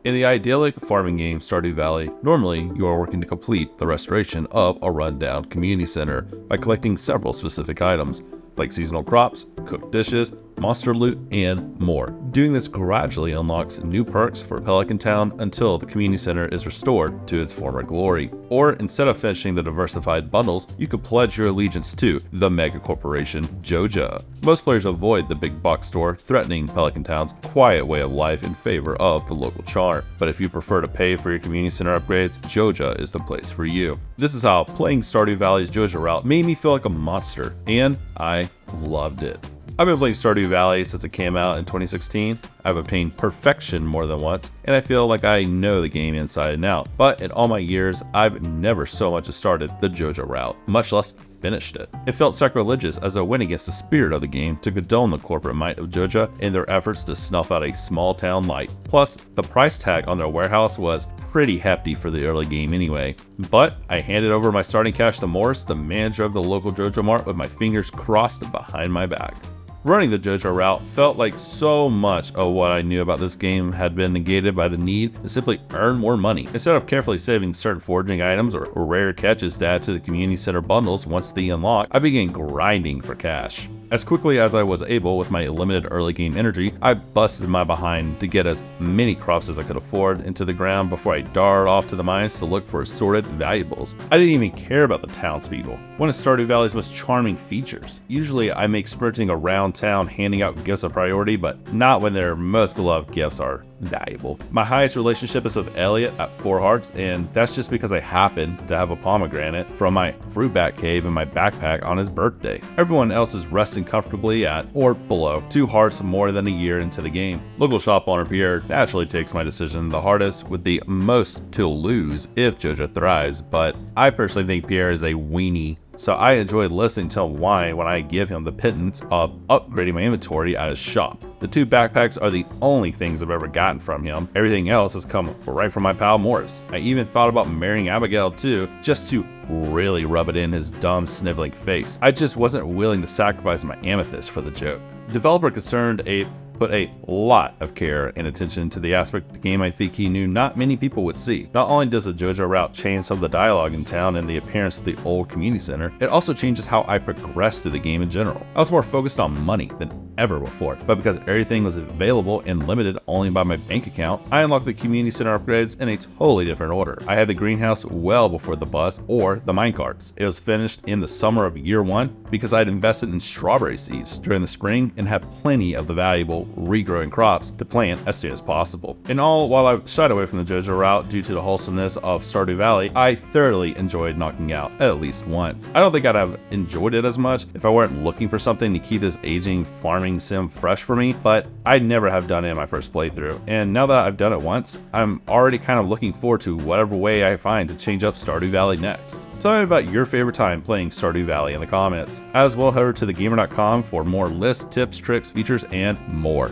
In the idyllic farming game Stardew Valley, normally you are working to complete the restoration of a rundown community center by collecting several specific items, like seasonal crops, cooked dishes, monster loot, and more. Doing this gradually unlocks new perks for Pelican Town until the community center is restored to its former glory. Or instead of finishing the diversified bundles, you could pledge your allegiance to the mega corporation Joja. Most players avoid the big box store, threatening Pelican Town's quiet way of life in favor of the local charm. But if you prefer to pay for your community center upgrades, Joja is the place for you. This is how playing Stardew Valley's Joja route made me feel like a monster, and I loved it. I've been playing Stardew Valley since it came out in 2016. I've obtained perfection more than once, and I feel like I know the game inside and out. But in all my years, I've never so much as started the Joja route, much less finished it. It felt sacrilegious as I went against the spirit of the game to condone the corporate might of Joja in their efforts to snuff out a small town light. Plus, the price tag on their warehouse was pretty hefty for the early game anyway. But I handed over my starting cash to Morris, the manager of the local Joja Mart, with my fingers crossed behind my back. Running the Joja route felt like so much of what I knew about this game had been negated by the need to simply earn more money. Instead of carefully saving certain foraging items or rare catches to add to the community center bundles once they unlock, I began grinding for cash. As quickly as I was able with my limited early game energy, I busted my behind to get as many crops as I could afford into the ground before I darted off to the mines to look for assorted valuables. I didn't even care about the townspeople, one of Stardew Valley's most charming features. Usually I make sprinting around town handing out gifts a priority, but not when their most beloved gifts are valuable. My highest relationship is with Elliot at 4 hearts, and that's just because I happen to have a pomegranate from my fruit bat cave in my backpack on his birthday. Everyone else is resting comfortably at or below 2 hearts more than a year into the game. Local shop owner Pierre naturally takes my decision the hardest, with the most to lose if Joja thrives, but I personally think Pierre is a weenie, so I enjoyed listening to him whine when I give him the pittance of upgrading my inventory at his shop. The 2 backpacks are the only things I've ever gotten from him. Everything else has come right from my pal Morris. I even thought about marrying Abigail too, just to really rub it in his dumb sniveling face. I just wasn't willing to sacrifice my amethyst for the joke. Developer concerned put a lot of care and attention to the aspect of the game I think he knew not many people would see. Not only does the Joja route change some of the dialogue in town and the appearance of the old community center, it also changes how I progress through the game in general. I was more focused on money than ever before, but because everything was available and limited only by my bank account, I unlocked the community center upgrades in a totally different order. I had the greenhouse well before the bus or the minecarts. It was finished in the summer of year 1 because I had invested in strawberry seeds during the spring and had plenty of the valuable regrowing crops to plant as soon as possible. In all, while I shied away from the Joja route due to the wholesomeness of Stardew Valley, I thoroughly enjoyed knocking out at least once. I don't think I'd have enjoyed it as much if I weren't looking for something to keep this aging farming sim fresh for me, but I'd never have done it in my first playthrough. And now that I've done it once, I'm already kind of looking forward to whatever way I find to change up Stardew Valley next. Tell me about your favorite time playing Stardew Valley in the comments. As well, head over to thegamer.com for more lists, tips, tricks, features, and more.